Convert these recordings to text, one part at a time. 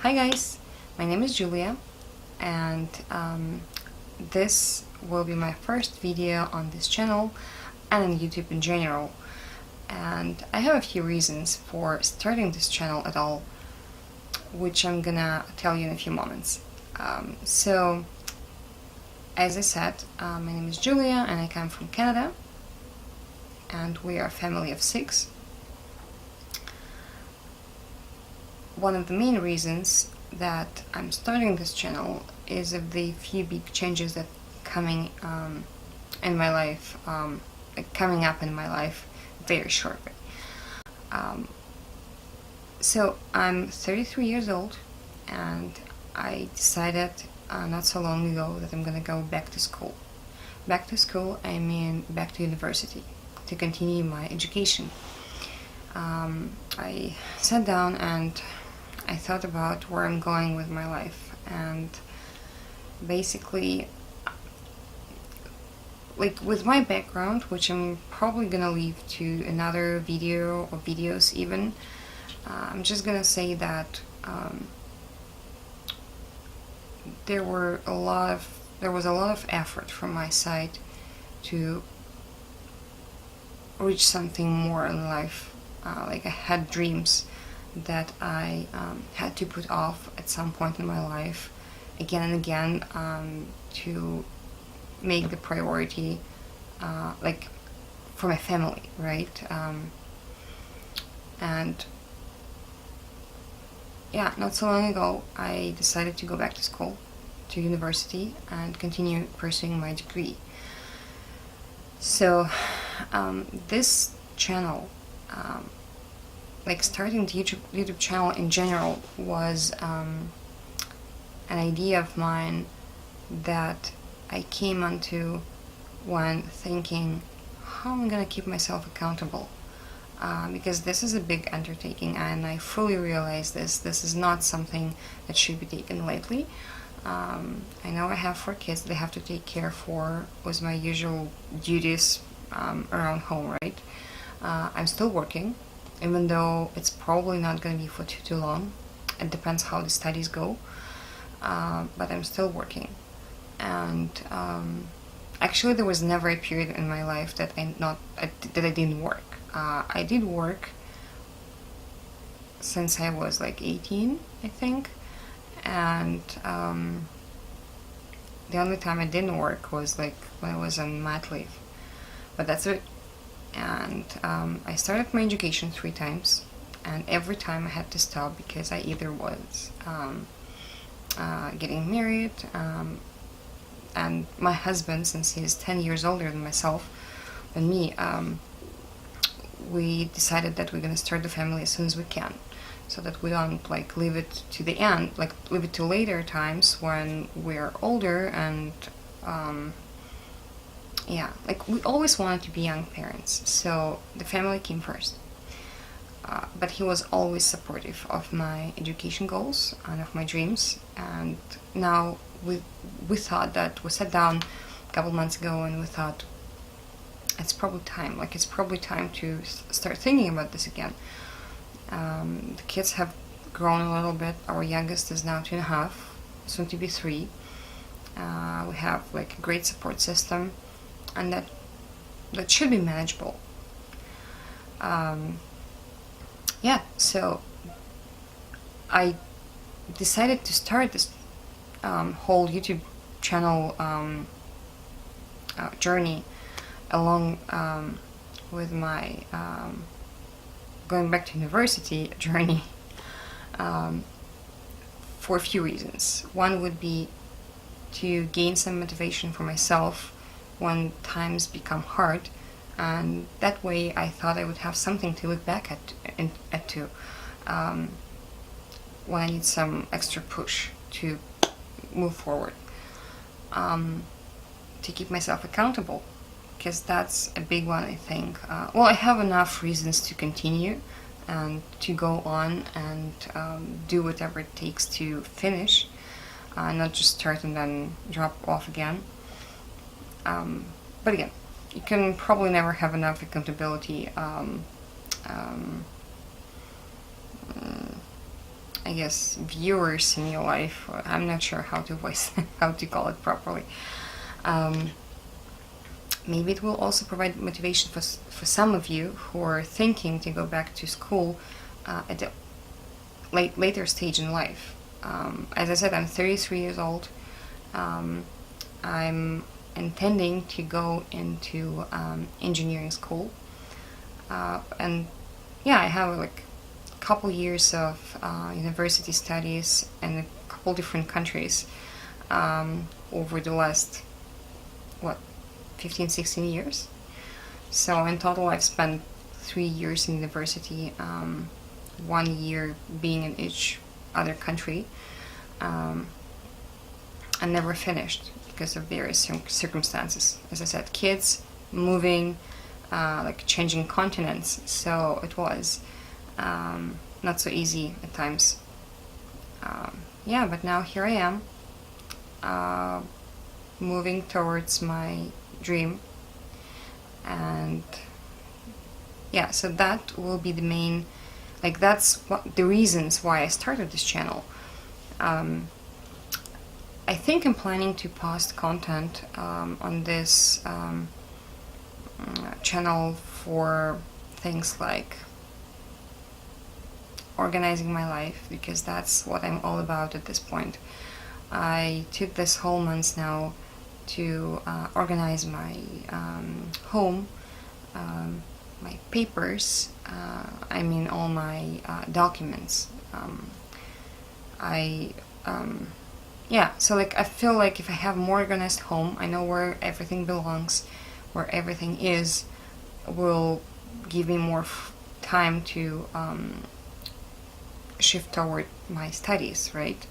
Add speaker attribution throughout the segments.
Speaker 1: Hi guys, my name is Julia, and this will be my first video on this channel and on YouTube in general. And I have a few reasons for starting this channel at all, which I'm gonna tell you in a few moments. So, as I said, my name is Julia and I come from Canada, and we are a family of 6. One of the main reasons that I'm starting this channel is of the few big changes that coming in my life, coming up in my life very shortly. So I'm 33 years old, and I decided not so long ago that I'm gonna go back to school. Back to school, I mean back to university to continue my education. I sat down and I thought about where I'm going with my life, and basically, like with my background, which I'm probably gonna leave to another video or videos even, I'm just gonna say that there was a lot of effort from my side to reach something more in life. Like I had dreams that I had to put off at some point in my life again and again, to make the priority like for my family, right? And yeah, not so long ago I decided to go back to school, to university, and continue pursuing my degree. So this channel, like starting the YouTube channel in general, was an idea of mine that I came onto when thinking how I'm gonna keep myself accountable, because this is a big undertaking, and I fully realize this is not something that should be taken lightly. I know I have 4 kids that I have to take care for with my usual duties around home, right? I'm still working, even though it's probably not going to be for too long. It depends how the studies go, but I'm still working. And actually there was never a period in my life that I didn't work. I did work since I was like 18, I think, and the only time I didn't work was like when I was on mat leave, but that's it. And I started my education 3 times, and every time I had to stop because I either was getting married, and my husband, since he's 10 years older than me, we decided that we're gonna start the family as soon as we can, so that we don't like leave it to the end, like leave it to later times when we're older. And yeah, like we always wanted to be young parents, so the family came first. But he was always supportive of my education goals and of my dreams. And now we thought that we sat down a couple months ago and we thought it's probably time to start thinking about this again. The kids have grown a little bit. Our youngest is now 2.5, soon to be 3. We have like a great support system, and that should be manageable. Yeah, so I decided to start this whole YouTube channel journey along with my going back to university journey, for a few reasons. One would be to gain some motivation for myself when times become hard, and that way I thought I would have something to look back at when I need some extra push to move forward, to keep myself accountable, because that's a big one, I think. Well, I have enough reasons to continue and to go on and do whatever it takes to finish, not just start and then drop off again. But again, you can probably never have enough accountability I guess, viewers in your life. I'm not sure how to voice how to call it properly. Maybe it will also provide motivation for some of you who are thinking to go back to school at a later stage in life. As I said, I'm 33 years old. I'm intending to go into engineering school, and yeah, I have like a couple years of university studies in a couple different countries over the last 15-16 years. So in total I've spent 3 years in university, 1 year being in each other country, and never finished because of various circumstances. As I said, kids, moving, like changing continents, so it was not so easy at times. Yeah, but now here I am, moving towards my dream, and yeah, so that will be the main, like that's what the reasons why I started this channel. I think I'm planning to post content on this channel for things like organizing my life, because that's what I'm all about at this point. I took this whole month now to organize my home, my papers, I mean all my documents. Yeah, so like I feel like if I have more organized home, I know where everything belongs, where everything is, will give me more time to shift toward my studies, right?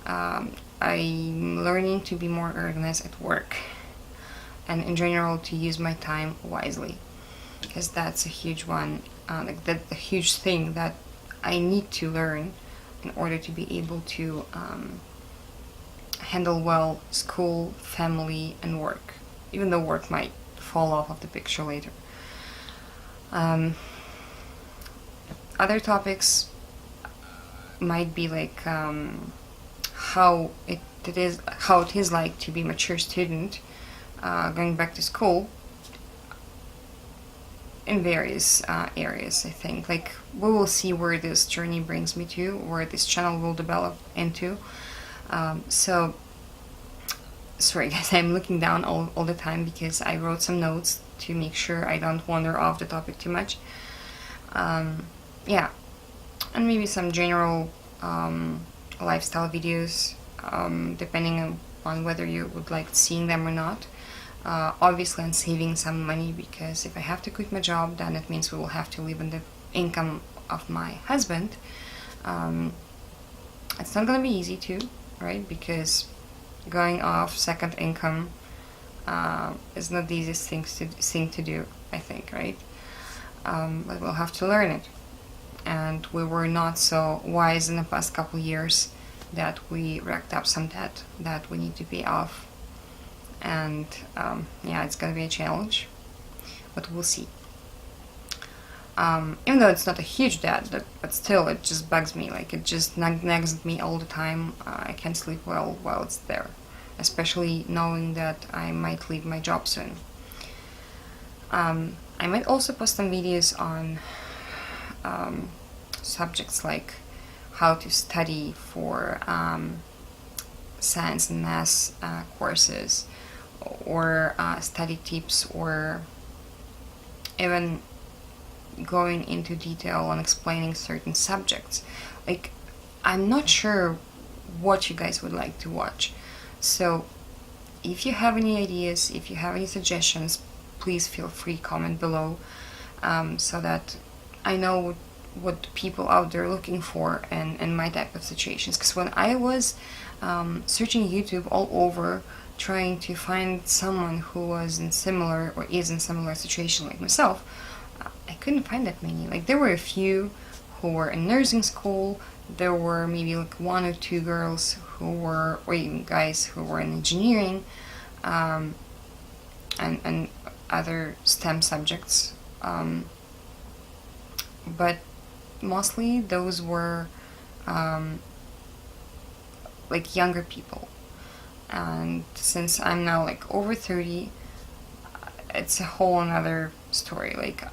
Speaker 1: I'm learning to be more organized at work, and in general to use my time wisely, because that's a huge one, like that's a huge thing that I need to learn in order to be able to handle well school, family, and work, even though work might fall off of the picture later. Other topics might be like how it is like to be a mature student going back to school in various areas. I think like we will see where this journey brings me to, where this channel will develop into. So sorry guys, I'm looking down all the time because I wrote some notes to make sure I don't wander off the topic too much. Yeah, and maybe some general lifestyle videos, depending on whether you would like seeing them or not. Obviously I'm saving some money, because if I have to quit my job, then it means we will have to live on the income of my husband. It's not gonna be easy too, right? Because going off second income is not the easiest thing to do, I think, right? But we'll have to learn it. And we were not so wise in the past couple years that we racked up some debt that we need to pay off. And yeah, it's gonna be a challenge, but we'll see. Even though it's not a huge debt, but still it just bugs me, like it just nags at me all the time. I can't sleep well while it's there, especially knowing that I might leave my job soon. I might also post some videos on subjects like how to study for science and math courses, or study tips, or even going into detail on explaining certain subjects. Like, I'm not sure what you guys would like to watch. So if you have any ideas, if you have any suggestions, please feel free to comment below, so that I know what people out there are looking for in my type of situations. Because when I was searching YouTube all over, trying to find someone who was in similar or is in similar situation like myself, I couldn't find that many. Like, there were a few who were in nursing school, there were maybe like 1 or 2 girls who were, or even guys who were in engineering, and other STEM subjects, but mostly those were like younger people. And since I'm now like over 30, it's a whole another story. Like,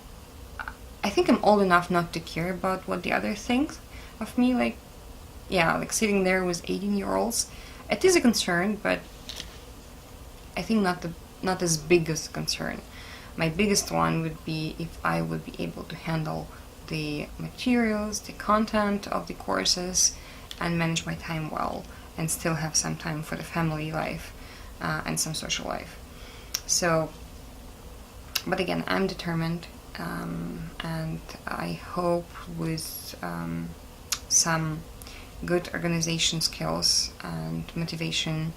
Speaker 1: I think I'm old enough not to care about what the other thinks of me. Like, yeah, like sitting there with 18-year-olds, it is a concern, but I think not as big as a concern. My biggest one would be if I would be able to handle the materials, the content of the courses, and manage my time well, and still have some time for the family life and some social life. So, but again, I'm determined, and I hope with some good organization skills and motivation,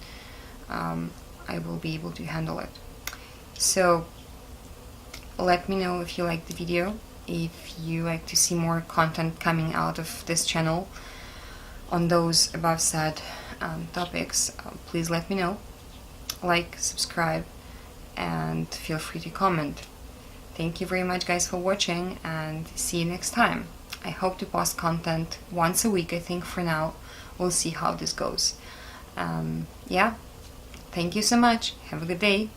Speaker 1: I will be able to handle it. So let me know if you liked the video, if you like to see more content coming out of this channel on those above said topics. Please let me know. Like, subscribe, and feel free to comment. Thank you very much, guys, for watching, and see you next time. I hope to post content once a week, I think, for now. We'll see how this goes. Yeah, thank you so much. Have a good day.